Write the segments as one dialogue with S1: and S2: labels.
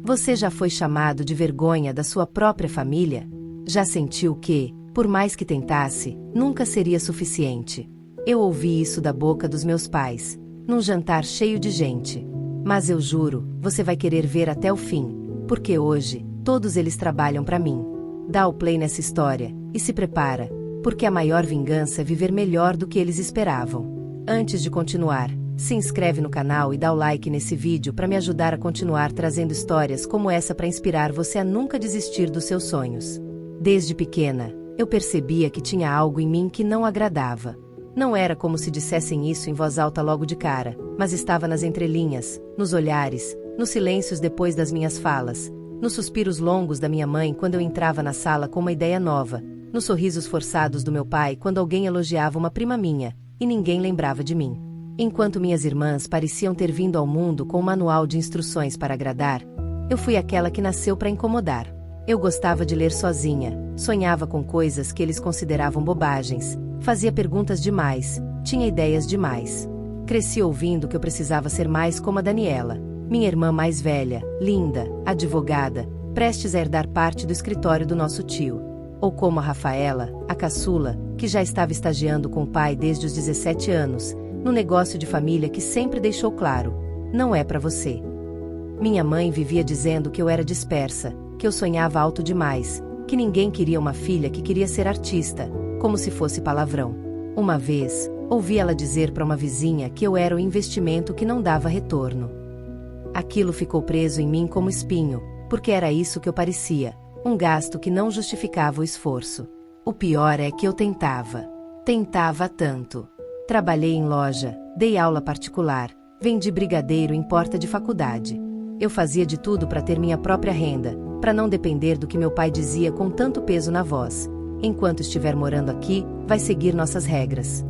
S1: Você já foi chamado de vergonha da sua própria família? Já sentiu que, por mais que tentasse, nunca seria suficiente? Eu ouvi isso da boca dos meus pais, num jantar cheio de gente. Mas eu juro, você vai querer ver até o fim, porque hoje, todos eles trabalham para mim. Dá o play nessa história, e se prepara, porque a maior vingança é viver melhor do que eles esperavam. Antes de continuar, se inscreve no canal e dá o like nesse vídeo para me ajudar a continuar trazendo histórias como essa para inspirar você a nunca desistir dos seus sonhos. Desde pequena, eu percebia que tinha algo em mim que não agradava. Não era como se dissessem isso em voz alta logo de cara, mas estava nas entrelinhas, nos olhares, nos silêncios depois das minhas falas, nos suspiros longos da minha mãe quando eu entrava na sala com uma ideia nova, nos sorrisos forçados do meu pai quando alguém elogiava uma prima minha, e ninguém lembrava de mim. Enquanto minhas irmãs pareciam ter vindo ao mundo com um manual de instruções para agradar, eu fui aquela que nasceu para incomodar. Eu gostava de ler sozinha, sonhava com coisas que eles consideravam bobagens, fazia perguntas demais, tinha ideias demais. Cresci ouvindo que eu precisava ser mais como a Daniela, minha irmã mais velha, linda, advogada, prestes a herdar parte do escritório do nosso tio. Ou como a Rafaela, a caçula, que já estava estagiando com o pai desde os 17 anos, no negócio de família que sempre deixou claro: não é para você. Minha mãe vivia dizendo que eu era dispersa, que eu sonhava alto demais, que ninguém queria uma filha que queria ser artista, como se fosse palavrão. Uma vez, ouvi ela dizer para uma vizinha que eu era o investimento que não dava retorno. Aquilo ficou preso em mim como espinho, porque era isso que eu parecia, um gasto que não justificava o esforço. O pior é que eu tentava tanto. Trabalhei em loja, dei aula particular, vendi brigadeiro em porta de faculdade. Eu fazia de tudo para ter minha própria renda, para não depender do que meu pai dizia com tanto peso na voz. Enquanto estiver morando aqui, vai seguir nossas regras.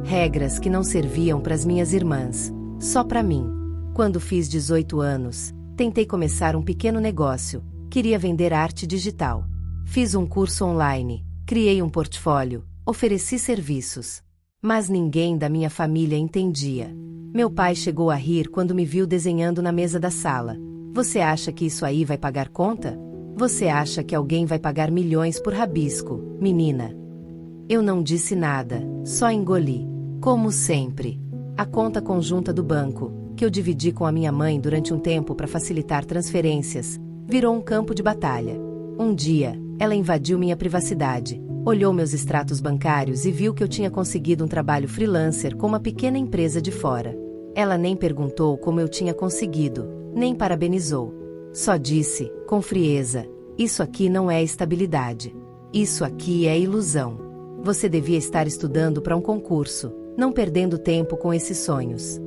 S1: Regras que não serviam para as minhas irmãs, só para mim. Quando fiz 18 anos, tentei começar um pequeno negócio, queria vender arte digital. Fiz um curso online, criei um portfólio, ofereci serviços. Mas ninguém da minha família entendia. Meu pai chegou a rir quando me viu desenhando na mesa da sala. Você acha que isso aí vai pagar conta? Você acha que alguém vai pagar milhões por rabisco, menina? Eu não disse nada, só engoli. Como sempre. A conta conjunta do banco, que eu dividi com a minha mãe durante um tempo para facilitar transferências, virou um campo de batalha. Um dia, ela invadiu minha privacidade. Olhou meus extratos bancários e viu que eu tinha conseguido um trabalho freelancer com uma pequena empresa de fora. Ela nem perguntou como eu tinha conseguido, nem parabenizou. Só disse, com frieza: isso aqui não é estabilidade. Isso aqui é ilusão. Você devia estar estudando para um concurso, não perdendo tempo com esses sonhos.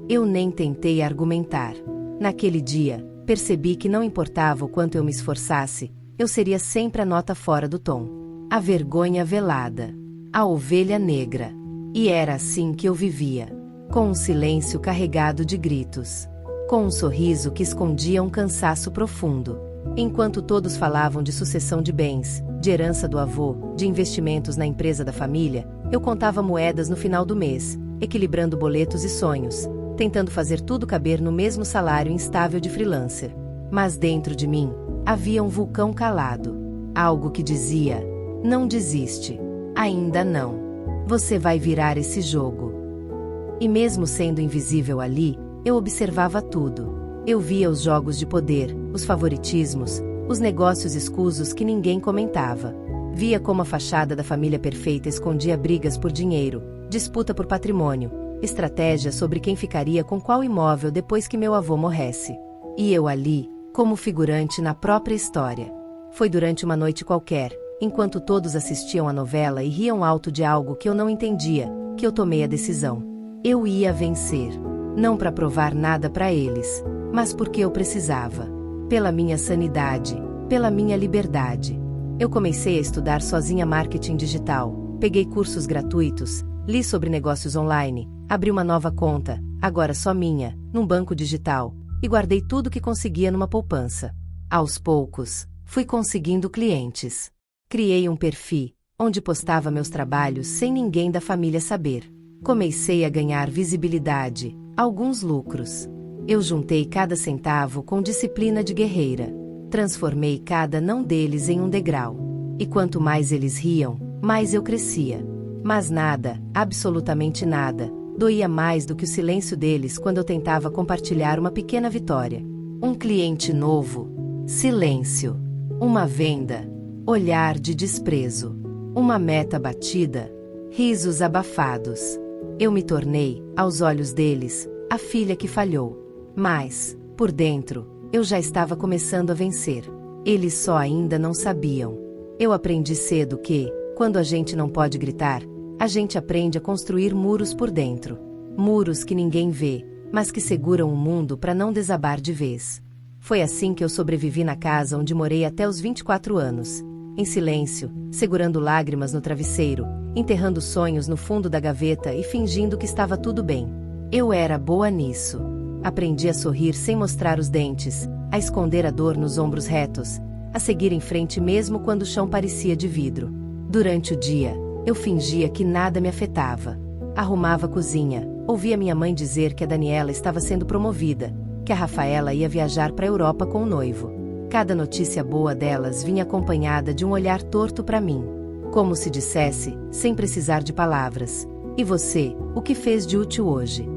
S1: Eu nem tentei argumentar. Naquele dia, percebi que não importava o quanto eu me esforçasse, eu seria sempre a nota fora do tom. A vergonha velada. A ovelha negra. E era assim que eu vivia. Com um silêncio carregado de gritos. Com um sorriso que escondia um cansaço profundo. Enquanto todos falavam de sucessão de bens, de herança do avô, de investimentos na empresa da família, eu contava moedas no final do mês, equilibrando boletos e sonhos, tentando fazer tudo caber no mesmo salário instável de freelancer. Mas dentro de mim, havia um vulcão calado. Algo que dizia: não desiste. Ainda não. Você vai virar esse jogo. E mesmo sendo invisível ali, eu observava tudo. Eu via os jogos de poder, os favoritismos, os negócios escusos que ninguém comentava. Via como a fachada da família perfeita escondia brigas por dinheiro, disputa por patrimônio, estratégia sobre quem ficaria com qual imóvel depois que meu avô morresse. E eu ali, como figurante na própria história. Foi durante uma noite qualquer, enquanto todos assistiam à novela e riam alto de algo que eu não entendia, que eu tomei a decisão. Eu ia vencer. Não para provar nada para eles, mas porque eu precisava. Pela minha sanidade, pela minha liberdade. Eu comecei a estudar sozinha marketing digital, peguei cursos gratuitos, li sobre negócios online, abri uma nova conta, agora só minha, num banco digital, e guardei tudo que conseguia numa poupança. Aos poucos, fui conseguindo clientes. Criei um perfil, onde postava meus trabalhos sem ninguém da família saber. Comecei a ganhar visibilidade, alguns lucros. Eu juntei cada centavo com disciplina de guerreira. Transformei cada não deles em um degrau. E quanto mais eles riam, mais eu crescia. Mas nada, absolutamente nada, doía mais do que o silêncio deles quando eu tentava compartilhar uma pequena vitória. Um cliente novo. Silêncio. Uma venda. Olhar de desprezo. Uma meta batida. Risos abafados. Eu me tornei, aos olhos deles, a filha que falhou. Mas, por dentro, eu já estava começando a vencer. Eles só ainda não sabiam. Eu aprendi cedo que, quando a gente não pode gritar, a gente aprende a construir muros por dentro. Muros que ninguém vê, mas que seguram o mundo para não desabar de vez. Foi assim que eu sobrevivi na casa onde morei até os 24 anos. Em silêncio, segurando lágrimas no travesseiro, enterrando sonhos no fundo da gaveta e fingindo que estava tudo bem. Eu era boa nisso. Aprendi a sorrir sem mostrar os dentes, a esconder a dor nos ombros retos, a seguir em frente mesmo quando o chão parecia de vidro. Durante o dia, eu fingia que nada me afetava. Arrumava a cozinha, ouvia minha mãe dizer que a Daniela estava sendo promovida, que a Rafaela ia viajar para a Europa com o noivo. Cada notícia boa delas vinha acompanhada de um olhar torto para mim. Como se dissesse, sem precisar de palavras: "E você, o que fez de útil hoje?"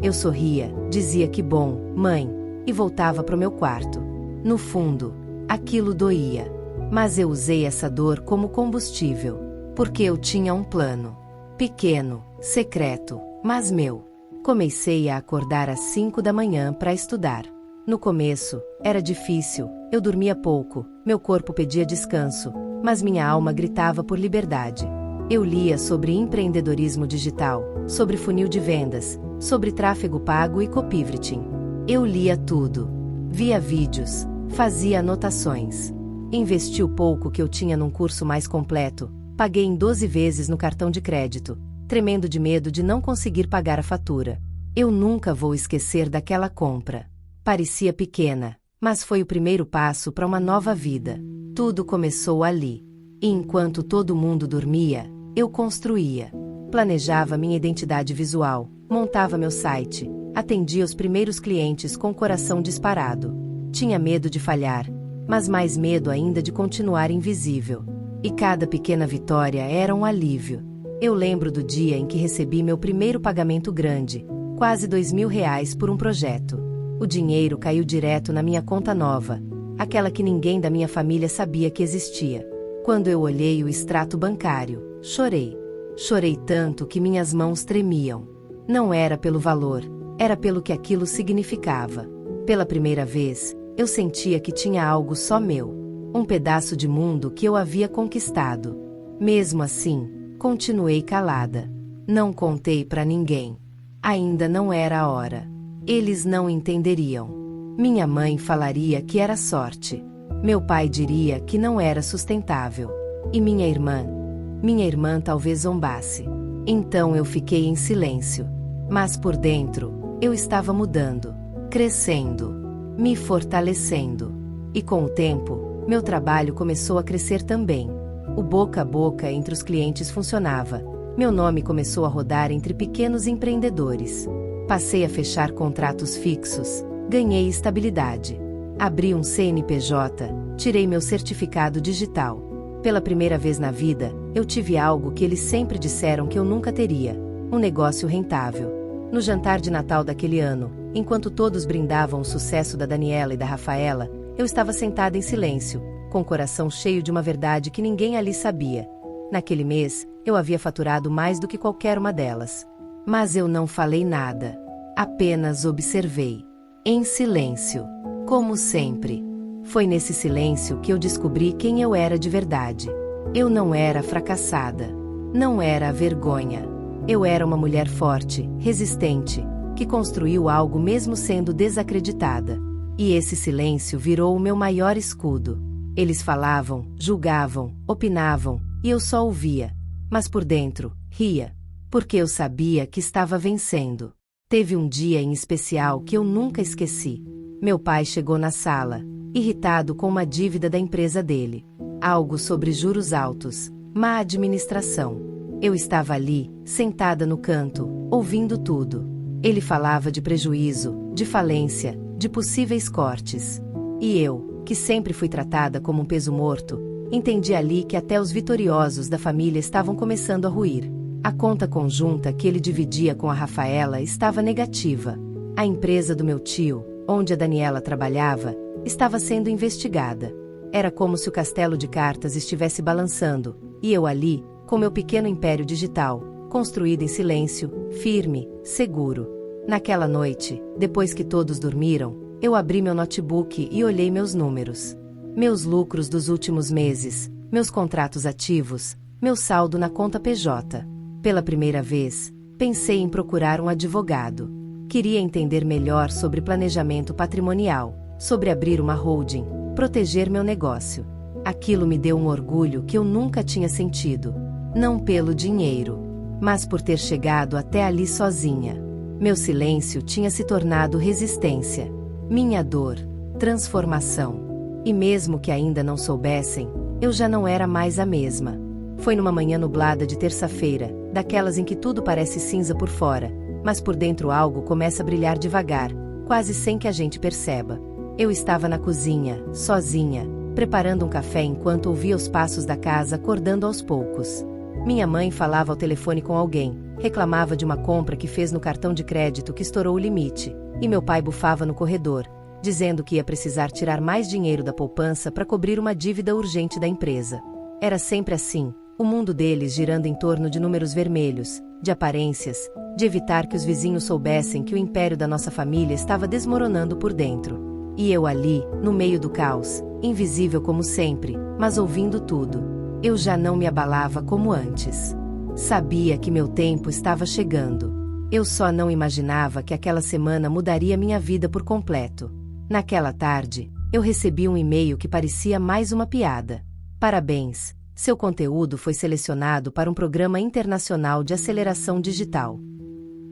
S1: Eu sorria, dizia que bom, mãe, e voltava para o meu quarto. No fundo, aquilo doía. Mas eu usei essa dor como combustível, porque eu tinha um plano. Pequeno, secreto, mas meu. Comecei a acordar às 5 da manhã para estudar. No começo, era difícil, eu dormia pouco, meu corpo pedia descanso, mas minha alma gritava por liberdade. Eu lia sobre empreendedorismo digital, sobre funil de vendas, sobre tráfego pago e copywriting. Eu lia tudo. Via vídeos, fazia anotações. Investi o pouco que eu tinha num curso mais completo, paguei em 12 vezes no cartão de crédito, tremendo de medo de não conseguir pagar a fatura. Eu nunca vou esquecer daquela compra. Parecia pequena, mas foi o primeiro passo para uma nova vida. Tudo começou ali. E enquanto todo mundo dormia, eu construía. Planejava minha identidade visual, montava meu site, atendia os primeiros clientes com o coração disparado. Tinha medo de falhar, mas mais medo ainda de continuar invisível. E cada pequena vitória era um alívio. Eu lembro do dia em que recebi meu primeiro pagamento grande, quase R$ 2.000 por um projeto. O dinheiro caiu direto na minha conta nova, aquela que ninguém da minha família sabia que existia. Quando eu olhei o extrato bancário, chorei. Chorei tanto que minhas mãos tremiam. Não era pelo valor, era pelo que aquilo significava. Pela primeira vez, eu sentia que tinha algo só meu. Um pedaço de mundo que eu havia conquistado. Mesmo assim, continuei calada. Não contei para ninguém. Ainda não era a hora. Eles não entenderiam. Minha mãe falaria que era sorte. Meu pai diria que não era sustentável. E minha irmã talvez zombasse. Então eu fiquei em silêncio. Mas por dentro, eu estava mudando, crescendo, me fortalecendo. E com o tempo, meu trabalho começou a crescer também. O boca a boca entre os clientes funcionava. Meu nome começou a rodar entre pequenos empreendedores. Passei a fechar contratos fixos, ganhei estabilidade. Abri um CNPJ, tirei meu certificado digital. Pela primeira vez na vida, eu tive algo que eles sempre disseram que eu nunca teria: um negócio rentável. No jantar de Natal daquele ano, enquanto todos brindavam o sucesso da Daniela e da Rafaela, eu estava sentada em silêncio, com o coração cheio de uma verdade que ninguém ali sabia. Naquele mês, eu havia faturado mais do que qualquer uma delas. Mas eu não falei nada. Apenas observei. Em silêncio. Como sempre. Foi nesse silêncio que eu descobri quem eu era de verdade. Eu não era fracassada. Não era a vergonha. Eu era uma mulher forte, resistente, que construiu algo mesmo sendo desacreditada. E esse silêncio virou o meu maior escudo. Eles falavam, julgavam, opinavam, e eu só ouvia. Mas por dentro, ria. Porque eu sabia que estava vencendo. Teve um dia em especial que eu nunca esqueci. Meu pai chegou na sala, irritado com uma dívida da empresa dele. Algo sobre juros altos, má administração. Eu estava ali, sentada no canto, ouvindo tudo. Ele falava de prejuízo, de falência, de possíveis cortes. E eu, que sempre fui tratada como um peso morto, entendi ali que até os vitoriosos da família estavam começando a ruir. A conta conjunta que ele dividia com a Rafaela estava negativa. A empresa do meu tio, onde a Daniela trabalhava, estava sendo investigada. Era como se o castelo de cartas estivesse balançando, e eu ali, com meu pequeno império digital, construído em silêncio, firme, seguro. Naquela noite, depois que todos dormiram, eu abri meu notebook e olhei meus números. Meus lucros dos últimos meses, meus contratos ativos, meu saldo na conta PJ. Pela primeira vez, pensei em procurar um advogado. Queria entender melhor sobre planejamento patrimonial, sobre abrir uma holding, proteger meu negócio. Aquilo me deu um orgulho que eu nunca tinha sentido. Não pelo dinheiro, mas por ter chegado até ali sozinha. Meu silêncio tinha se tornado resistência. Minha dor, transformação. E mesmo que ainda não soubessem, eu já não era mais a mesma. Foi numa manhã nublada de terça-feira, daquelas em que tudo parece cinza por fora, mas por dentro algo começa a brilhar devagar, quase sem que a gente perceba. Eu estava na cozinha, sozinha, preparando um café enquanto ouvia os passos da casa acordando aos poucos. Minha mãe falava ao telefone com alguém, reclamava de uma compra que fez no cartão de crédito que estourou o limite, e meu pai bufava no corredor, dizendo que ia precisar tirar mais dinheiro da poupança para cobrir uma dívida urgente da empresa. Era sempre assim, o mundo deles girando em torno de números vermelhos, de aparências, de evitar que os vizinhos soubessem que o império da nossa família estava desmoronando por dentro. E eu ali, no meio do caos, invisível como sempre, mas ouvindo tudo. Eu já não me abalava como antes. Sabia que meu tempo estava chegando. Eu só não imaginava que aquela semana mudaria minha vida por completo. Naquela tarde, eu recebi um e-mail que parecia mais uma piada. Parabéns, seu conteúdo foi selecionado para um programa internacional de aceleração digital.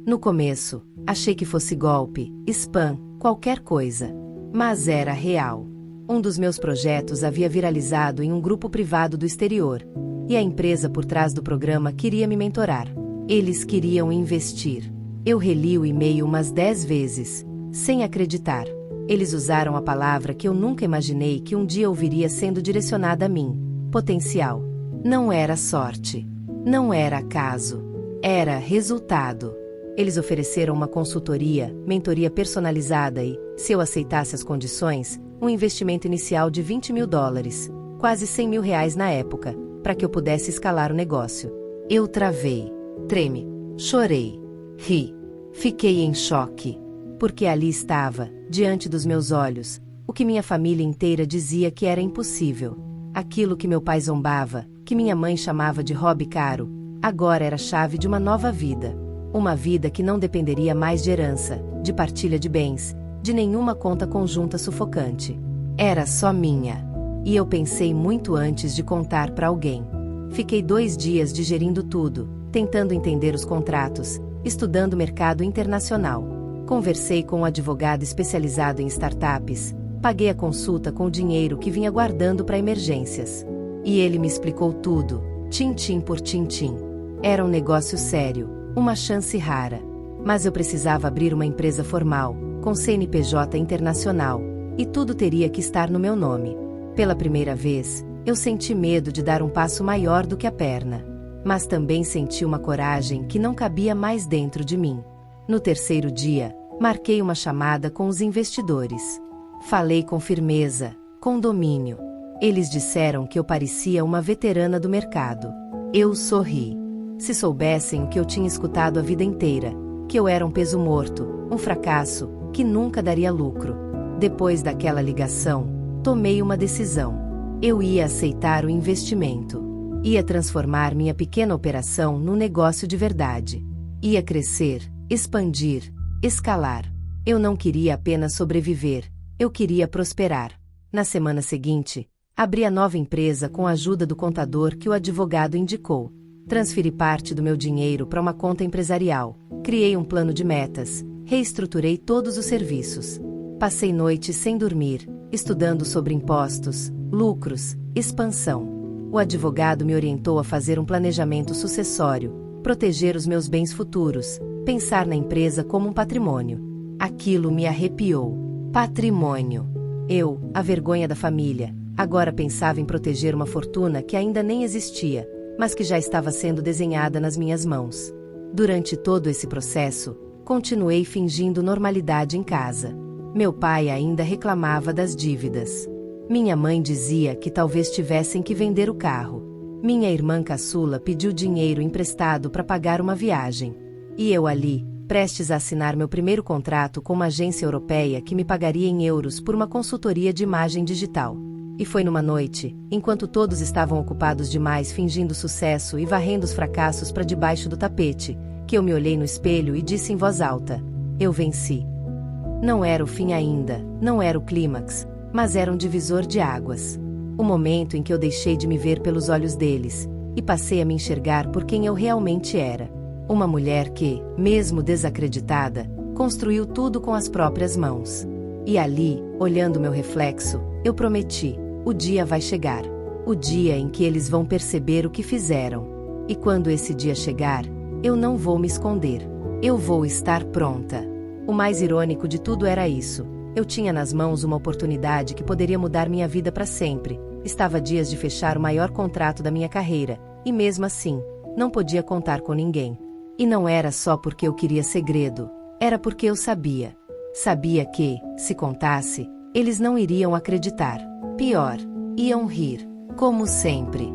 S1: No começo, achei que fosse golpe, spam, qualquer coisa. Mas era real. Um dos meus projetos havia viralizado em um grupo privado do exterior, e a empresa por trás do programa queria me mentorar. Eles queriam investir. Eu reli o e-mail umas 10 vezes, sem acreditar. Eles usaram a palavra que eu nunca imaginei que um dia ouviria sendo direcionada a mim: potencial. Não era sorte. Não era acaso. Era resultado. Eles ofereceram uma consultoria, mentoria personalizada e, se eu aceitasse as condições, um investimento inicial de $20 mil, quase R$100 mil na época, para que eu pudesse escalar o negócio. Eu travei, tremi, chorei, ri, fiquei em choque, porque ali estava, diante dos meus olhos, o que minha família inteira dizia que era impossível. Aquilo que meu pai zombava, que minha mãe chamava de hobby caro, agora era a chave de uma nova vida. Uma vida que não dependeria mais de herança, de partilha de bens, de nenhuma conta conjunta sufocante. Era só minha. E eu pensei muito antes de contar para alguém. Fiquei 2 dias digerindo tudo, tentando entender os contratos, estudando o mercado internacional. Conversei com um advogado especializado em startups, paguei a consulta com o dinheiro que vinha guardando para emergências. E ele me explicou tudo, tintim por tintim. Era um negócio sério. Uma chance rara. Mas eu precisava abrir uma empresa formal, com CNPJ internacional, e tudo teria que estar no meu nome. Pela primeira vez, eu senti medo de dar um passo maior do que a perna. Mas também senti uma coragem que não cabia mais dentro de mim. No 3º dia, marquei uma chamada com os investidores. Falei com firmeza, com domínio. Eles disseram que eu parecia uma veterana do mercado. Eu sorri. Se soubessem o que eu tinha escutado a vida inteira, que eu era um peso morto, um fracasso, que nunca daria lucro. Depois daquela ligação, tomei uma decisão. Eu ia aceitar o investimento. Ia transformar minha pequena operação num negócio de verdade. Ia crescer, expandir, escalar. Eu não queria apenas sobreviver, eu queria prosperar. Na semana seguinte, abri a nova empresa com a ajuda do contador que o advogado indicou. Transferi parte do meu dinheiro para uma conta empresarial, criei um plano de metas, reestruturei todos os serviços. Passei noites sem dormir, estudando sobre impostos, lucros, expansão. O advogado me orientou a fazer um planejamento sucessório, proteger os meus bens futuros, pensar na empresa como um patrimônio. Aquilo me arrepiou. Patrimônio. Eu, a vergonha da família, agora pensava em proteger uma fortuna que ainda nem existia, mas que já estava sendo desenhada nas minhas mãos. Durante todo esse processo, continuei fingindo normalidade em casa. Meu pai ainda reclamava das dívidas. Minha mãe dizia que talvez tivessem que vender o carro. Minha irmã caçula pediu dinheiro emprestado para pagar uma viagem. E eu ali, prestes a assinar meu primeiro contrato com uma agência europeia que me pagaria em euros por uma consultoria de imagem digital. E foi numa noite, enquanto todos estavam ocupados demais fingindo sucesso e varrendo os fracassos para debaixo do tapete, que eu me olhei no espelho e disse em voz alta: eu venci. Não era o fim ainda, não era o clímax, mas era um divisor de águas. O momento em que eu deixei de me ver pelos olhos deles, e passei a me enxergar por quem eu realmente era. Uma mulher que, mesmo desacreditada, construiu tudo com as próprias mãos. E ali, olhando meu reflexo, eu prometi: o dia vai chegar. O dia em que eles vão perceber o que fizeram. E quando esse dia chegar, eu não vou me esconder. Eu vou estar pronta. O mais irônico de tudo era isso. Eu tinha nas mãos uma oportunidade que poderia mudar minha vida para sempre. Estava a dias de fechar o maior contrato da minha carreira, e mesmo assim, não podia contar com ninguém. E não era só porque eu queria segredo, era porque eu sabia. Sabia que, se contasse, eles não iriam acreditar. Pior, iam rir, como sempre.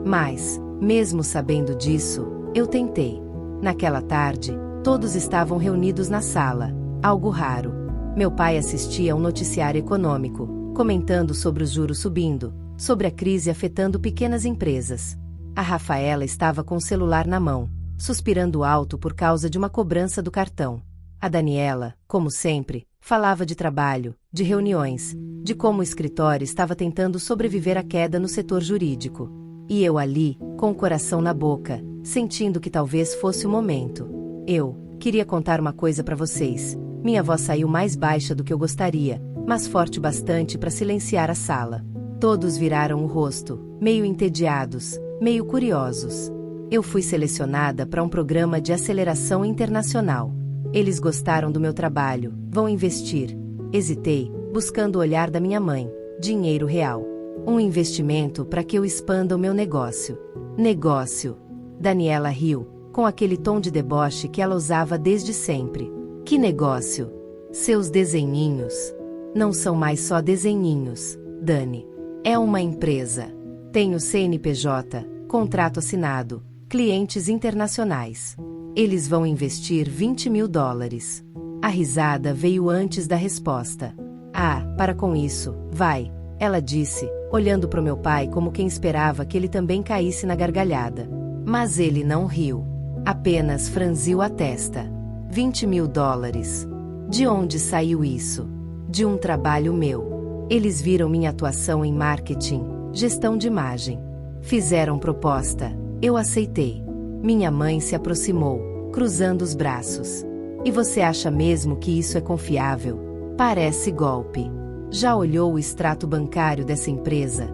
S1: Mas, mesmo sabendo disso, eu tentei. Naquela tarde, todos estavam reunidos na sala, algo raro. Meu pai assistia a um noticiário econômico, comentando sobre os juros subindo, sobre a crise afetando pequenas empresas. A Rafaela estava com o celular na mão, suspirando alto por causa de uma cobrança do cartão. A Daniela, como sempre, falava de trabalho, de reuniões, de como o escritório estava tentando sobreviver à queda no setor jurídico. E eu ali, com o coração na boca, sentindo que talvez fosse o momento. Eu queria contar uma coisa para vocês. Minha voz saiu mais baixa do que eu gostaria, mas forte bastante para silenciar a sala. Todos viraram o rosto, meio entediados, meio curiosos. Eu fui selecionada para um programa de aceleração internacional. Eles gostaram do meu trabalho, vão investir. Hesitei, buscando o olhar da minha mãe. Dinheiro real. Um investimento para que eu expanda o meu negócio. Negócio. Daniela riu, com aquele tom de deboche que ela usava desde sempre. Que negócio? Seus desenhinhos. Não são mais só desenhinhos, Dani. É uma empresa. Tenho CNPJ, contrato assinado, clientes internacionais. Eles vão investir $20 mil. A risada veio antes da resposta. Ah, para com isso, vai, ela disse, olhando para o meu pai como quem esperava que ele também caísse na gargalhada. Mas ele não riu. Apenas franziu a testa. $20 mil. De onde saiu isso? De um trabalho meu. Eles viram minha atuação em marketing, gestão de imagem. Fizeram proposta. Eu aceitei. Minha mãe se aproximou, cruzando os braços. E você acha mesmo que isso é confiável? Parece golpe. Já olhou o extrato bancário dessa empresa?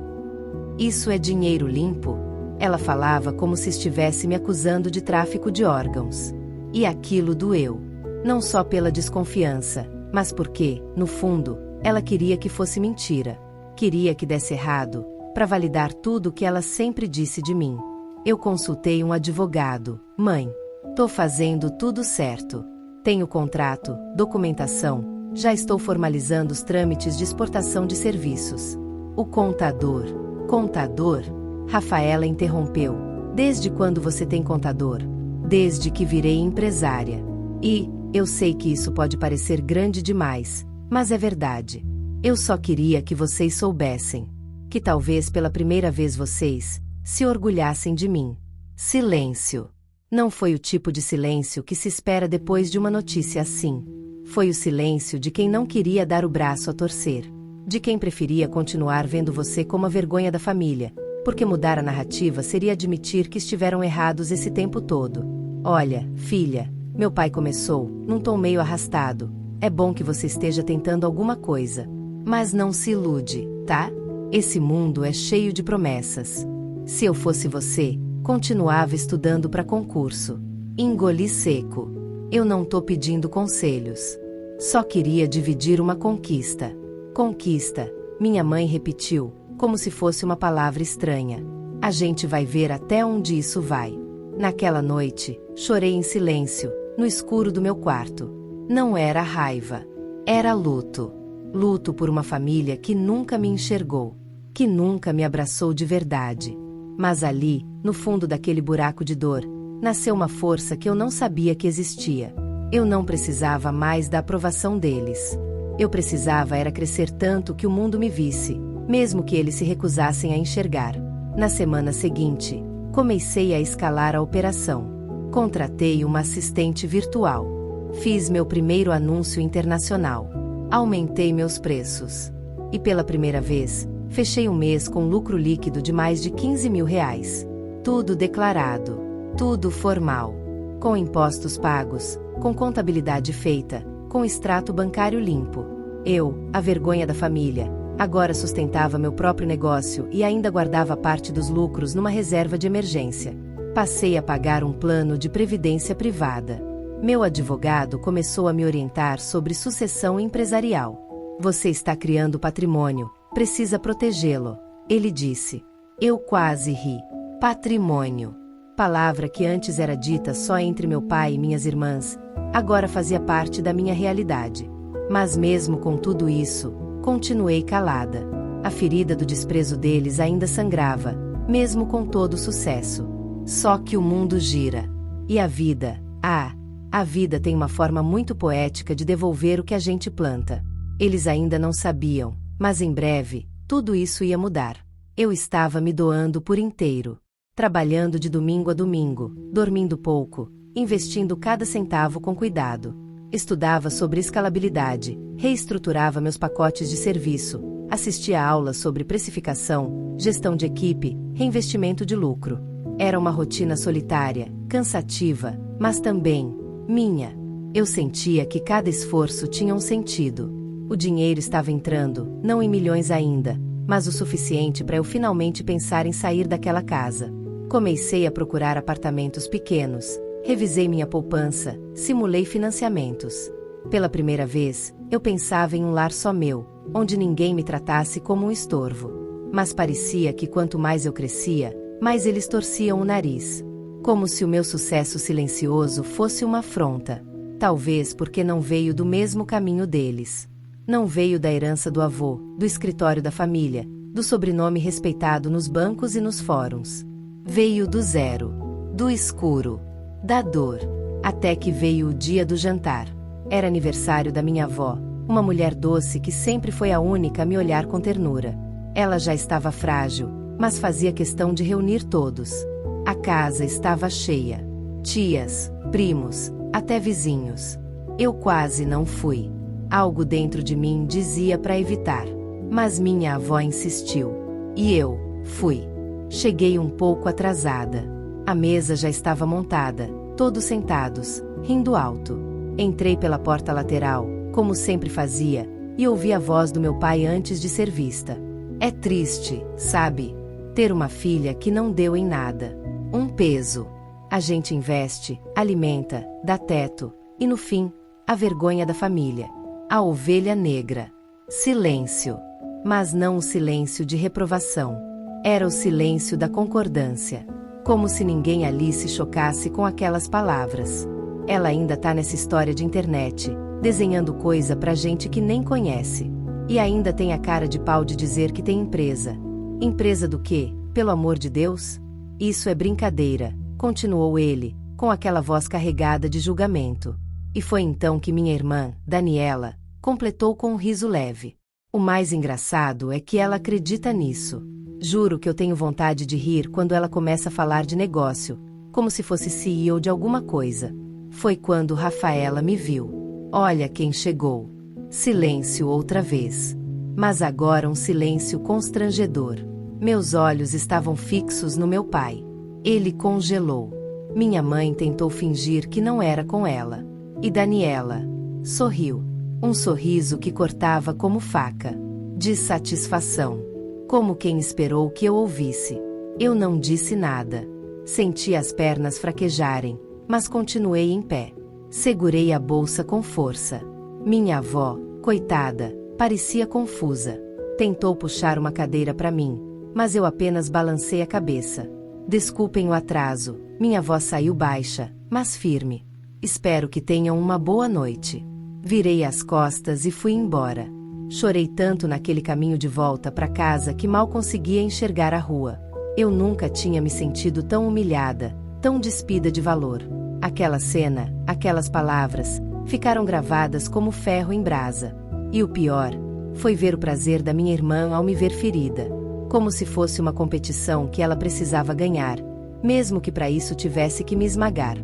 S1: Isso é dinheiro limpo? Ela falava como se estivesse me acusando de tráfico de órgãos. E aquilo doeu. Não só pela desconfiança, mas porque, no fundo, ela queria que fosse mentira. Queria que desse errado, para validar tudo o que ela sempre disse de mim. Eu consultei um advogado. Mãe, tô fazendo tudo certo. Tenho contrato, documentação, já estou formalizando os trâmites de exportação de serviços. O contador. Contador? Rafaela interrompeu. Desde quando você tem contador? Desde que virei empresária. E, eu sei que isso pode parecer grande demais, mas é verdade. Eu só queria que vocês soubessem. Que talvez pela primeira vez vocês se orgulhassem de mim. Silêncio. Não foi o tipo de silêncio que se espera depois de uma notícia assim. Foi o silêncio de quem não queria dar o braço a torcer. De quem preferia continuar vendo você como a vergonha da família, porque mudar a narrativa seria admitir que estiveram errados esse tempo todo. Olha, filha, meu pai começou, num tom meio arrastado. É bom que você esteja tentando alguma coisa. Mas não se ilude, tá? Esse mundo é cheio de promessas. Se eu fosse você, continuava estudando para concurso. Engoli seco. Eu não tô pedindo conselhos. Só queria dividir uma conquista. Conquista, minha mãe repetiu, como se fosse uma palavra estranha. A gente vai ver até onde isso vai. Naquela noite, chorei em silêncio, no escuro do meu quarto. Não era raiva. Era luto. Luto por uma família que nunca me enxergou, que nunca me abraçou de verdade. Mas ali, no fundo daquele buraco de dor, nasceu uma força que eu não sabia que existia. Eu não precisava mais da aprovação deles. Eu precisava era crescer tanto que o mundo me visse, mesmo que eles se recusassem a enxergar. Na semana seguinte, comecei a escalar a operação. Contratei uma assistente virtual. Fiz meu primeiro anúncio internacional. Aumentei meus preços. E pela primeira vez, fechei um mês com lucro líquido de mais de R$ 15.000. Tudo declarado. Tudo formal. Com impostos pagos, com contabilidade feita, com extrato bancário limpo. Eu, a vergonha da família, agora sustentava meu próprio negócio e ainda guardava parte dos lucros numa reserva de emergência. Passei a pagar um plano de previdência privada. Meu advogado começou a me orientar sobre sucessão empresarial. Você está criando patrimônio, precisa protegê-lo, ele disse. Eu quase ri. Patrimônio. Palavra que antes era dita só entre meu pai e minhas irmãs, agora fazia parte da minha realidade. Mas mesmo com tudo isso, continuei calada. A ferida do desprezo deles ainda sangrava, mesmo com todo o sucesso. Só que o mundo gira. E a vida, a vida tem uma forma muito poética de devolver o que a gente planta. Eles ainda não sabiam, mas em breve, tudo isso ia mudar. Eu estava me doando por inteiro. Trabalhando de domingo a domingo, dormindo pouco, investindo cada centavo com cuidado. Estudava sobre escalabilidade, reestruturava meus pacotes de serviço, assistia a aulas sobre precificação, gestão de equipe, reinvestimento de lucro. Era uma rotina solitária, cansativa, mas também minha. Eu sentia que cada esforço tinha um sentido. O dinheiro estava entrando, não em milhões ainda, mas o suficiente para eu finalmente pensar em sair daquela casa. Comecei a procurar apartamentos pequenos, revisei minha poupança, simulei financiamentos. Pela primeira vez, eu pensava em um lar só meu, onde ninguém me tratasse como um estorvo. Mas parecia que quanto mais eu crescia, mais eles torciam o nariz. Como se o meu sucesso silencioso fosse uma afronta. Talvez porque não veio do mesmo caminho deles. Não veio da herança do avô, do escritório da família, do sobrenome respeitado nos bancos e nos fóruns. Veio do zero, do escuro, da dor. Até que veio o dia do jantar. Era aniversário da minha avó, uma mulher doce que sempre foi a única a me olhar com ternura. Ela já estava frágil, mas fazia questão de reunir todos. A casa estava cheia. Tias, primos, até vizinhos. Eu quase não fui. Algo dentro de mim dizia para evitar. Mas minha avó insistiu. E eu fui. Cheguei um pouco atrasada. A mesa já estava montada, todos sentados, rindo alto. Entrei pela porta lateral, como sempre fazia, e ouvi a voz do meu pai antes de ser vista. É triste, sabe? Ter uma filha que não deu em nada. Um peso. A gente investe, alimenta, dá teto, e no fim, a vergonha da família. A ovelha negra. Silêncio. Mas não o silêncio de reprovação. Era o silêncio da concordância. Como se ninguém ali se chocasse com aquelas palavras. Ela ainda tá nessa história de internet, desenhando coisa pra gente que nem conhece. E ainda tem a cara de pau de dizer que tem empresa. Empresa do quê, pelo amor de Deus? Isso é brincadeira, continuou ele, com aquela voz carregada de julgamento. E foi então que minha irmã, Daniela, completou com um riso leve. O mais engraçado é que ela acredita nisso. Juro que eu tenho vontade de rir quando ela começa a falar de negócio, como se fosse CEO de alguma coisa. Foi quando Rafaela me viu. Olha quem chegou. Silêncio outra vez. Mas agora um silêncio constrangedor. Meus olhos estavam fixos no meu pai. Ele congelou. Minha mãe tentou fingir que não era com ela. E Daniela sorriu. Um sorriso que cortava como faca. De satisfação. Como quem esperou que eu ouvisse. Eu não disse nada. Senti as pernas fraquejarem, mas continuei em pé. Segurei a bolsa com força. Minha avó, coitada, parecia confusa. Tentou puxar uma cadeira para mim, mas eu apenas balancei a cabeça. Desculpem o atraso, minha voz saiu baixa, mas firme. Espero que tenham uma boa noite. Virei as costas e fui embora. Chorei tanto naquele caminho de volta para casa que mal conseguia enxergar a rua. Eu nunca tinha me sentido tão humilhada, tão despida de valor. Aquela cena, aquelas palavras, ficaram gravadas como ferro em brasa. E o pior, foi ver o prazer da minha irmã ao me ver ferida. Como se fosse uma competição que ela precisava ganhar, mesmo que para isso tivesse que me esmagar.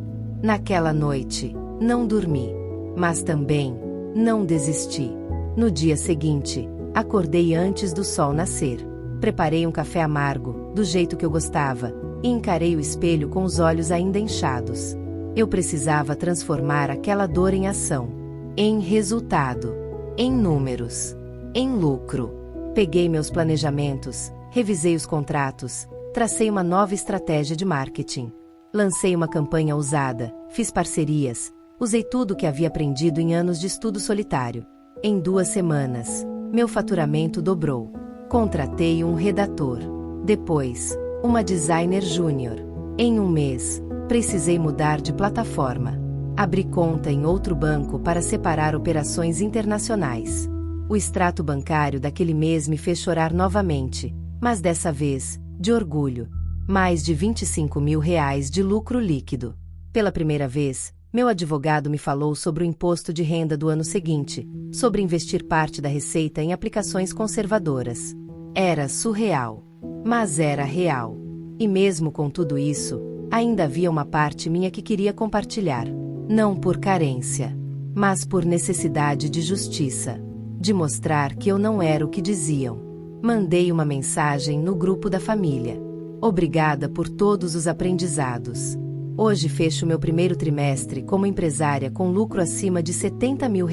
S1: Naquela noite, não dormi. Mas também, não desisti. No dia seguinte, acordei antes do sol nascer. Preparei um café amargo, do jeito que eu gostava, e encarei o espelho com os olhos ainda inchados. Eu precisava transformar aquela dor em ação, em resultado, em números, em lucro. Peguei meus planejamentos, revisei os contratos, tracei uma nova estratégia de marketing. Lancei uma campanha ousada, fiz parcerias, usei tudo o que havia aprendido em anos de estudo solitário. Em 2 semanas, meu faturamento dobrou. Contratei um redator. Depois, uma designer júnior. Em 1 mês, precisei mudar de plataforma. Abri conta em outro banco para separar operações internacionais. O extrato bancário daquele mês me fez chorar novamente, mas dessa vez, de orgulho. Mais de R$25 mil de lucro líquido. Pela primeira vez, meu advogado me falou sobre o imposto de renda do ano seguinte, sobre investir parte da receita em aplicações conservadoras. Era surreal. Mas era real. E mesmo com tudo isso, ainda havia uma parte minha que queria compartilhar. Não por carência, mas por necessidade de justiça. De mostrar que eu não era o que diziam. Mandei uma mensagem no grupo da família. Obrigada por todos os aprendizados. Hoje fecho meu primeiro trimestre como empresária com lucro acima de R$70 mil.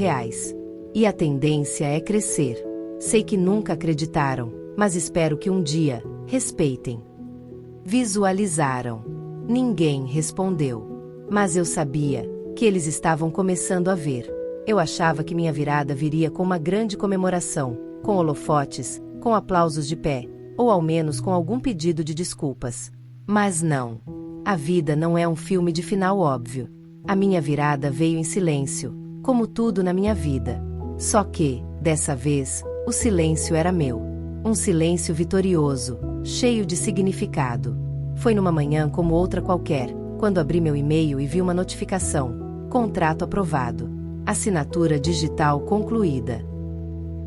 S1: E a tendência é crescer. Sei que nunca acreditaram, mas espero que um dia respeitem. Visualizaram. Ninguém respondeu. Mas eu sabia que eles estavam começando a ver. Eu achava que minha virada viria com uma grande comemoração, com holofotes, com aplausos de pé, ou ao menos com algum pedido de desculpas. Mas não. A vida não é um filme de final óbvio. A minha virada veio em silêncio, como tudo na minha vida. Só que, dessa vez, o silêncio era meu. Um silêncio vitorioso, cheio de significado. Foi numa manhã como outra qualquer, quando abri meu e-mail e vi uma notificação: contrato aprovado. Assinatura digital concluída.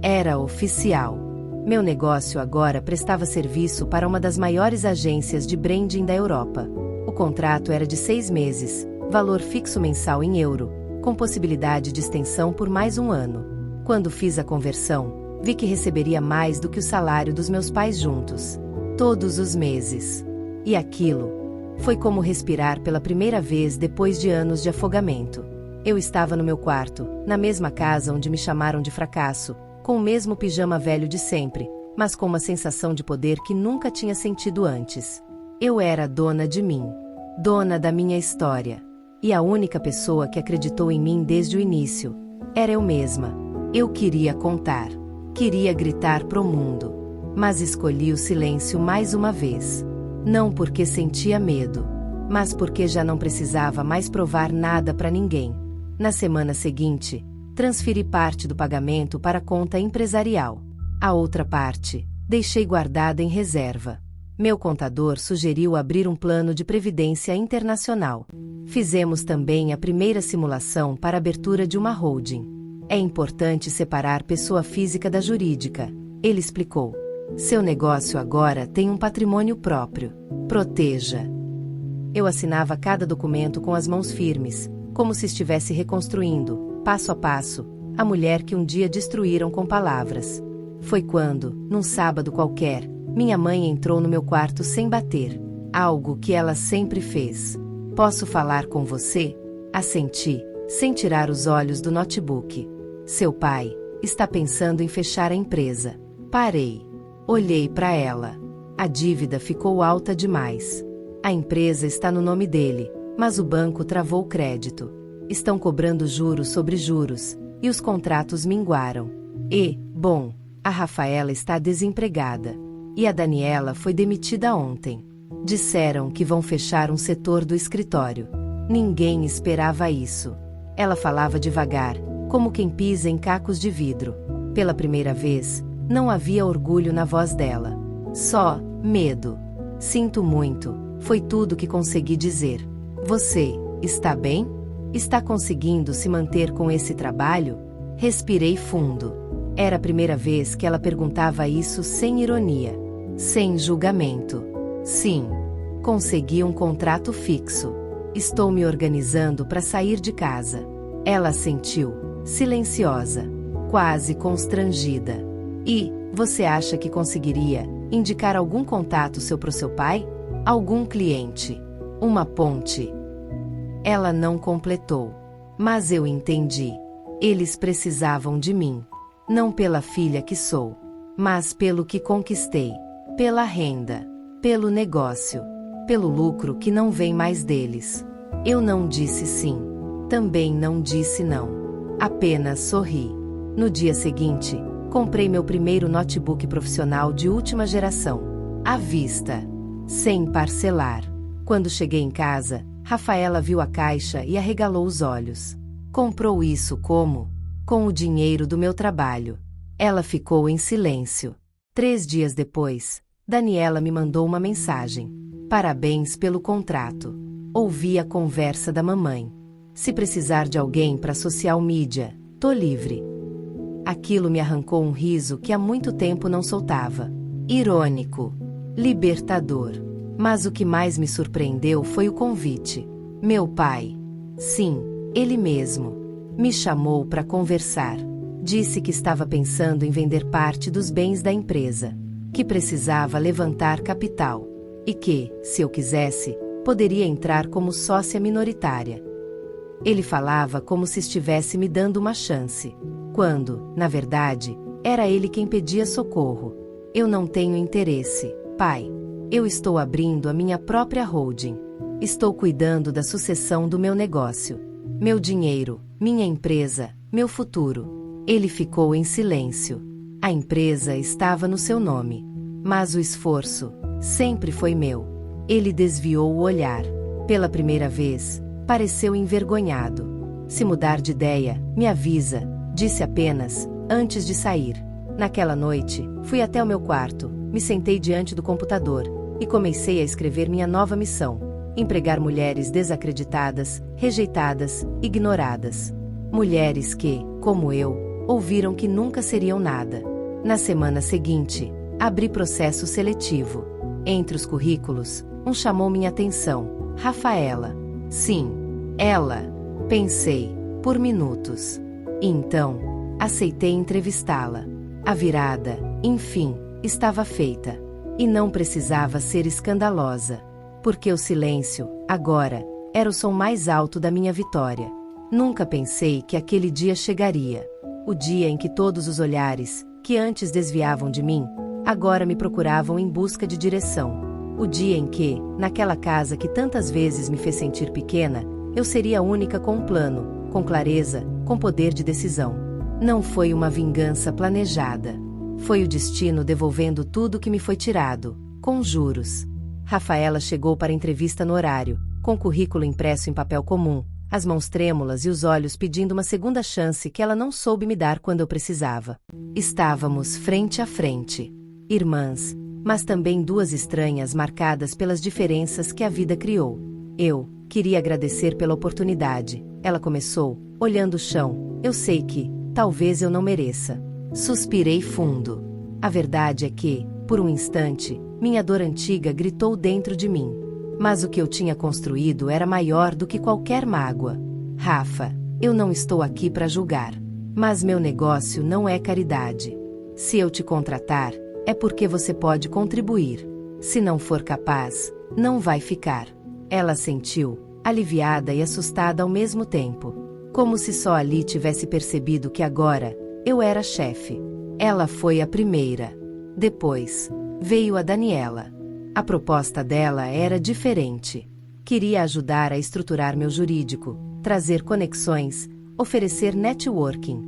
S1: Era oficial. Meu negócio agora prestava serviço para uma das maiores agências de branding da Europa. O contrato era de 6 meses, valor fixo mensal em euro, com possibilidade de extensão por mais 1 ano. Quando fiz a conversão, vi que receberia mais do que o salário dos meus pais juntos. Todos os meses. E aquilo foi como respirar pela primeira vez depois de anos de afogamento. Eu estava no meu quarto, na mesma casa onde me chamaram de fracasso, com o mesmo pijama velho de sempre, mas com uma sensação de poder que nunca tinha sentido antes. Eu era dona de mim. Dona da minha história. E a única pessoa que acreditou em mim desde o início era eu mesma. Eu queria contar. Queria gritar pro mundo. Mas escolhi o silêncio mais uma vez. Não porque sentia medo, mas porque já não precisava mais provar nada para ninguém. Na semana seguinte, transferi parte do pagamento para a conta empresarial. A outra parte, deixei guardada em reserva. Meu contador sugeriu abrir um plano de previdência internacional. Fizemos também a primeira simulação para a abertura de uma holding. É importante separar pessoa física da jurídica, ele explicou. Seu negócio agora tem um patrimônio próprio. Proteja. Eu assinava cada documento com as mãos firmes, como se estivesse reconstruindo, passo a passo, a mulher que um dia destruíram com palavras. Foi quando, num sábado qualquer, minha mãe entrou no meu quarto sem bater. Algo que ela sempre fez. Posso falar com você? Assenti, sem tirar os olhos do notebook. Seu pai está pensando em fechar a empresa. Parei. Olhei para ela. A dívida ficou alta demais. A empresa está no nome dele, mas o banco travou o crédito. estão cobrando juros sobre juros, e os contratos minguaram. Bom, a Rafaela está desempregada. E a Daniela foi demitida ontem. Disseram que vão fechar um setor do escritório. Ninguém esperava isso. Ela falava devagar, como quem pisa em cacos de vidro. Pela primeira vez, não havia orgulho na voz dela. Só medo. Sinto muito, foi tudo que consegui dizer. Você está bem? Está conseguindo se manter com esse trabalho? Respirei fundo. Era a primeira vez que ela perguntava isso sem ironia, sem julgamento. Sim, consegui um contrato fixo. Estou me organizando para sair de casa. Ela assentiu, silenciosa, quase constrangida. E, você acha que conseguiria indicar algum contato seu para o seu pai? Algum cliente? Uma ponte? Ela não completou. Mas eu entendi. Eles precisavam de mim. Não pela filha que sou, mas pelo que conquistei. Pela renda. Pelo negócio. Pelo lucro que não vem mais deles. Eu não disse sim. Também não disse não. Apenas sorri. No dia seguinte, comprei meu primeiro notebook profissional de última geração. À vista. Sem parcelar. Quando cheguei em casa, Rafaela viu a caixa e arregalou os olhos. Comprou isso como? Com o dinheiro do meu trabalho. Ela ficou em silêncio. 3 dias depois, Daniela me mandou uma mensagem. Parabéns pelo contrato. Ouvi a conversa da mamãe. Se precisar de alguém para social media, tô livre. Aquilo me arrancou um riso que há muito tempo não soltava. Irônico. Libertador. Mas o que mais me surpreendeu foi o convite. Meu pai. Sim, ele mesmo. Me chamou para conversar. Disse que estava pensando em vender parte dos bens da empresa. Que precisava levantar capital. E que, se eu quisesse, poderia entrar como sócia minoritária. Ele falava como se estivesse me dando uma chance. Quando, na verdade, era ele quem pedia socorro. Eu não tenho interesse, pai. Eu estou abrindo a minha própria holding. Estou cuidando da sucessão do meu negócio. Meu dinheiro, minha empresa, meu futuro. Ele ficou em silêncio. A empresa estava no seu nome. Mas o esforço sempre foi meu. Ele desviou o olhar. Pela primeira vez, pareceu envergonhado. Se mudar de ideia, me avisa, disse apenas, antes de sair. Naquela noite, fui até o meu quarto, me sentei diante do computador e comecei a escrever minha nova missão: empregar mulheres desacreditadas, rejeitadas, ignoradas. Mulheres que, como eu, ouviram que nunca seriam nada. Na semana seguinte, abri processo seletivo. Entre os currículos, um chamou minha atenção: Rafaela. Sim, ela. Pensei, por minutos. E então, aceitei entrevistá-la. A virada, enfim, estava feita. E não precisava ser escandalosa. Porque o silêncio, agora, era o som mais alto da minha vitória. Nunca pensei que aquele dia chegaria. O dia em que todos os olhares, que antes desviavam de mim, agora me procuravam em busca de direção. O dia em que, naquela casa que tantas vezes me fez sentir pequena, eu seria a única com um plano, com clareza, com poder de decisão. Não foi uma vingança planejada. Foi o destino devolvendo tudo que me foi tirado, com juros. Rafaela chegou para a entrevista no horário, com o currículo impresso em papel comum, as mãos trêmulas e os olhos pedindo uma segunda chance que ela não soube me dar quando eu precisava. Estávamos frente a frente. Irmãs, mas também duas estranhas marcadas pelas diferenças que a vida criou. Eu queria agradecer pela oportunidade. Ela começou, olhando o chão. Eu sei que, talvez eu não mereça. Suspirei fundo. A verdade é que, por um instante, minha dor antiga gritou dentro de mim. Mas o que eu tinha construído era maior do que qualquer mágoa. Rafa, eu não estou aqui para julgar. Mas meu negócio não é caridade. Se eu te contratar, é porque você pode contribuir. Se não for capaz, não vai ficar. Ela sentiu, aliviada e assustada ao mesmo tempo. Como se só ali tivesse percebido que agora, eu era chefe. Ela foi a primeira. Depois, veio a Daniela. A proposta dela era diferente. Queria ajudar a estruturar meu jurídico, trazer conexões, oferecer networking.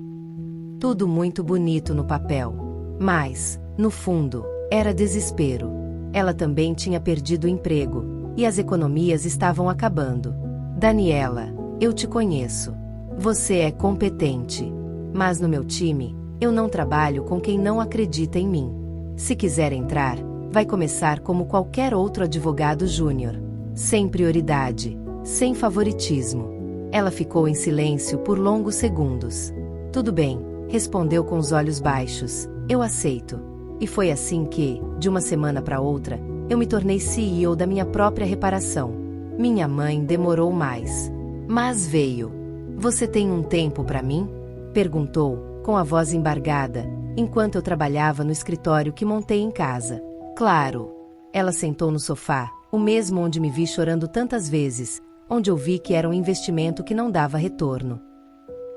S1: Tudo muito bonito no papel. Mas, no fundo, era desespero. Ela também tinha perdido o emprego, e as economias estavam acabando. Daniela, eu te conheço. Você é competente. Mas no meu time, eu não trabalho com quem não acredita em mim. Se quiser entrar, vai começar como qualquer outro advogado júnior. Sem prioridade, sem favoritismo. Ela ficou em silêncio por longos segundos. Tudo bem, respondeu com os olhos baixos. Eu aceito. E foi assim que, de uma semana para outra, eu me tornei CEO da minha própria reparação. Minha mãe demorou mais. Mas veio. Você tem um tempo para mim? Perguntou, com a voz embargada, enquanto eu trabalhava no escritório que montei em casa. Claro. Ela sentou no sofá, o mesmo onde me vi chorando tantas vezes, onde eu vi que era um investimento que não dava retorno.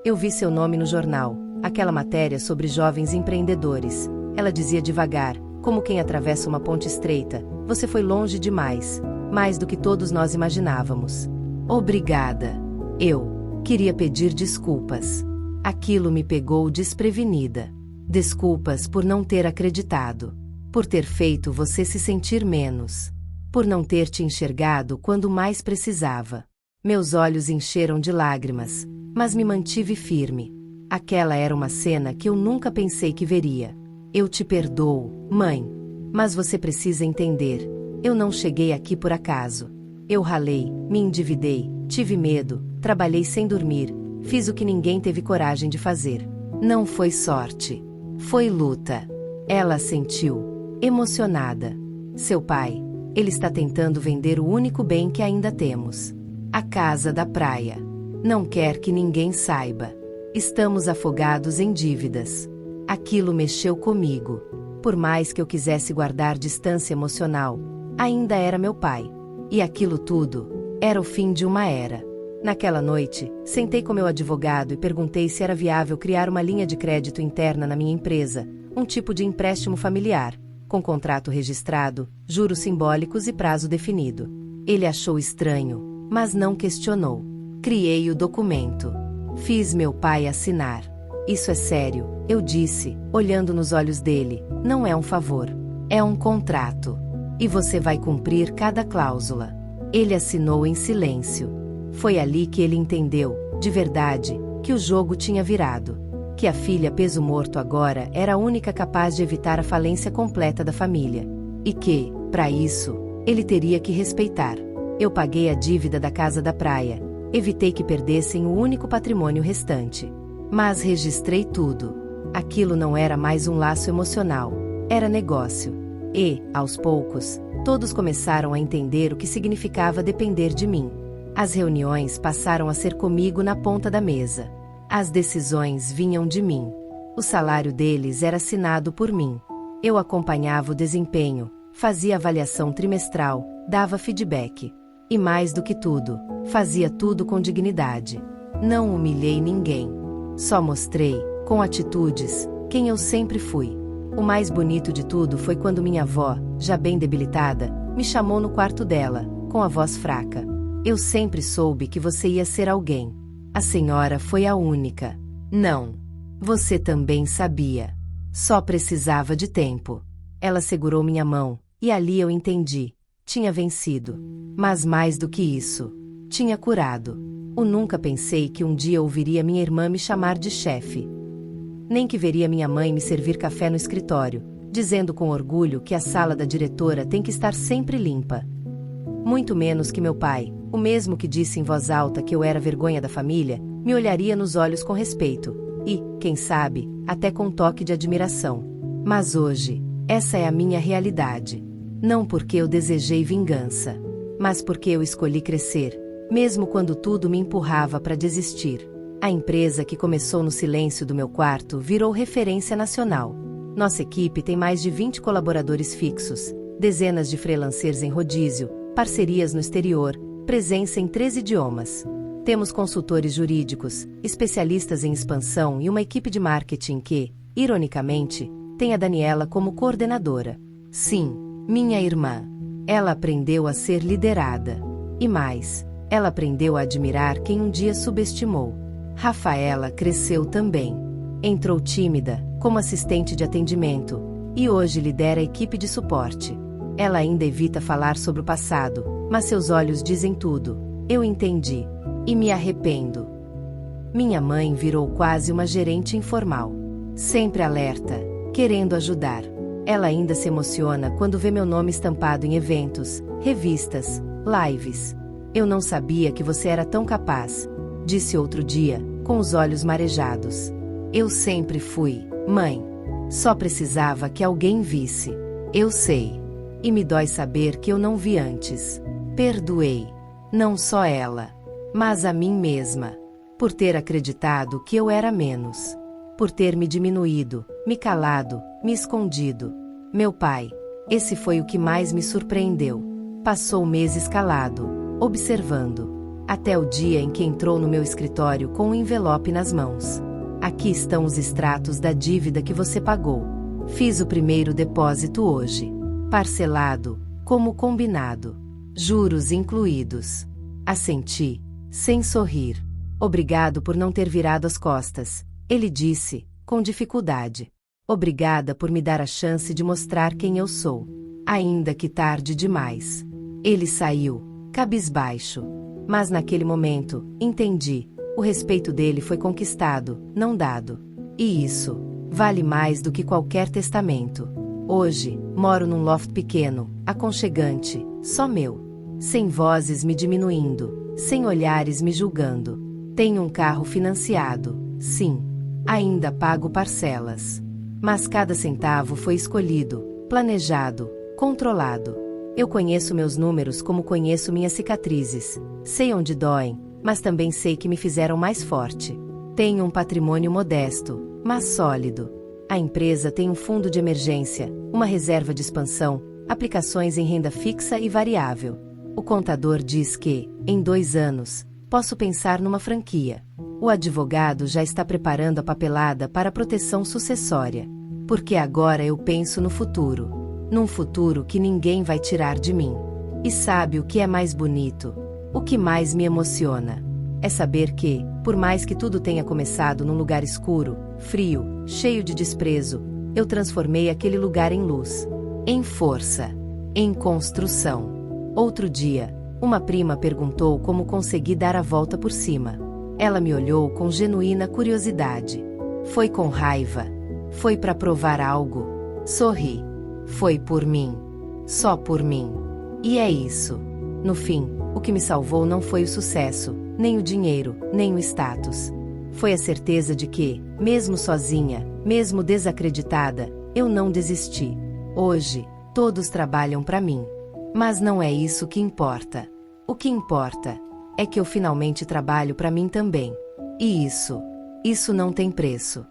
S1: Eu vi seu nome no jornal, aquela matéria sobre jovens empreendedores. Ela dizia devagar, como quem atravessa uma ponte estreita: você foi longe demais, mais do que todos nós imaginávamos. Obrigada. Eu queria pedir desculpas. Aquilo me pegou desprevenida. Desculpas por não ter acreditado, por ter feito você se sentir menos, por não ter te enxergado quando mais precisava. Meus olhos encheram de lágrimas, mas me mantive firme. Aquela era uma cena que eu nunca pensei que veria. Eu te perdoo, mãe. Mas você precisa entender. Eu não cheguei aqui por acaso. Eu ralei, me endividei, tive medo, trabalhei sem dormir, fiz o que ninguém teve coragem de fazer. Não foi sorte. Foi luta. Ela sentiu, emocionada. Seu pai, ele está tentando vender o único bem que ainda temos. A casa da praia. Não quer que ninguém saiba. Estamos afogados em dívidas. Aquilo mexeu comigo. Por mais que eu quisesse guardar distância emocional, ainda era meu pai. E aquilo tudo era o fim de uma era. Naquela noite, sentei com meu advogado e perguntei se era viável criar uma linha de crédito interna na minha empresa, um tipo de empréstimo familiar, com contrato registrado, juros simbólicos e prazo definido. Ele achou estranho, mas não questionou. Criei o documento. Fiz meu pai assinar. Isso é sério, eu disse, olhando nos olhos dele. Não é um favor. É um contrato. E você vai cumprir cada cláusula. Ele assinou em silêncio. Foi ali que ele entendeu, de verdade, que o jogo tinha virado. Que a filha peso morto agora era a única capaz de evitar a falência completa da família. E que, para isso, ele teria que respeitar. Eu paguei a dívida da casa da praia. Evitei que perdessem o único patrimônio restante. Mas registrei tudo. Aquilo não era mais um laço emocional. Era negócio. E, aos poucos, todos começaram a entender o que significava depender de mim. As reuniões passaram a ser comigo na ponta da mesa. As decisões vinham de mim. O salário deles era assinado por mim. Eu acompanhava o desempenho, fazia avaliação trimestral, dava feedback. E mais do que tudo, fazia tudo com dignidade. Não humilhei ninguém. Só mostrei, com atitudes, quem eu sempre fui. O mais bonito de tudo foi quando minha avó, já bem debilitada, me chamou no quarto dela, com a voz fraca. Eu sempre soube que você ia ser alguém. A senhora foi a única. Não. Você também sabia. Só precisava de tempo. Ela segurou minha mão, e ali eu entendi. Tinha vencido. Mas mais do que isso, tinha curado. Eu nunca pensei que um dia ouviria minha irmã me chamar de chefe. Nem que veria minha mãe me servir café no escritório, dizendo com orgulho que a sala da diretora tem que estar sempre limpa. Muito menos que meu pai, o mesmo que disse em voz alta que eu era vergonha da família, me olharia nos olhos com respeito. E, quem sabe, até com um toque de admiração. Mas hoje, essa é a minha realidade. Não porque eu desejei vingança, mas porque eu escolhi crescer, mesmo quando tudo me empurrava para desistir. A empresa que começou no silêncio do meu quarto virou referência nacional. Nossa equipe tem mais de 20 colaboradores fixos, dezenas de freelancers em rodízio, parcerias no exterior, presença em 13 idiomas. Temos consultores jurídicos, especialistas em expansão e uma equipe de marketing que, ironicamente, tem a Daniela como coordenadora. Sim, minha irmã. Ela aprendeu a ser liderada. E mais, Ela aprendeu a admirar quem um dia subestimou. Rafaela cresceu também. Entrou tímida, como assistente de atendimento, e hoje lidera a equipe de suporte. Ela ainda evita falar sobre o passado, mas seus olhos dizem tudo. Eu entendi. E me arrependo. Minha mãe virou quase uma gerente informal. Sempre alerta, querendo ajudar. Ela ainda se emociona quando vê meu nome estampado em eventos, revistas, lives. Eu não sabia que você era tão capaz, disse outro dia, com os olhos marejados. Eu sempre fui, mãe. Só precisava que alguém visse. Eu sei. E me dói saber que eu não vi antes. Perdoei. Não só ela, mas a mim mesma. Por ter acreditado que eu era menos. Por ter me diminuído, me calado, me escondido. Meu pai, esse foi o que mais me surpreendeu. Passou meses calado, observando. Até o dia em que entrou no meu escritório com um envelope nas mãos. Aqui estão os extratos da dívida que você pagou. Fiz o primeiro depósito hoje. Parcelado, como combinado. Juros incluídos. Assenti, sem sorrir. Obrigado por não ter virado as costas, ele disse, com dificuldade. Obrigada por me dar a chance de mostrar quem eu sou. Ainda que tarde demais. Ele saiu, cabisbaixo. Mas naquele momento, entendi. O respeito dele foi conquistado, não dado. E isso vale mais do que qualquer testamento. Hoje, moro num loft pequeno, aconchegante, só meu. Sem vozes me diminuindo, sem olhares me julgando. Tenho um carro financiado, sim. Ainda pago parcelas. Mas cada centavo foi escolhido, planejado, controlado. Eu conheço meus números como conheço minhas cicatrizes. Sei onde doem, mas também sei que me fizeram mais forte. Tenho um patrimônio modesto, mas sólido. A empresa tem um fundo de emergência, uma reserva de expansão, aplicações em renda fixa e variável. O contador diz que, em 2 anos, posso pensar numa franquia. O advogado já está preparando a papelada para a proteção sucessória. Porque agora eu penso no futuro. Num futuro que ninguém vai tirar de mim. E sabe o que é mais bonito? O que mais me emociona? É saber que, por mais que tudo tenha começado num lugar escuro, frio, cheio de desprezo, eu transformei aquele lugar em luz, em força, em construção. Outro dia, uma prima perguntou como consegui dar a volta por cima. Ela me olhou com genuína curiosidade. Foi com raiva? Foi para provar algo? Sorri. Foi por mim. Só por mim. E é isso. No fim, o que me salvou não foi o sucesso, nem o dinheiro, nem o status. Foi a certeza de que, mesmo sozinha, mesmo desacreditada, eu não desisti. Hoje, todos trabalham para mim. Mas não é isso que importa. O que importa é que eu finalmente trabalho para mim também. E isso não tem preço.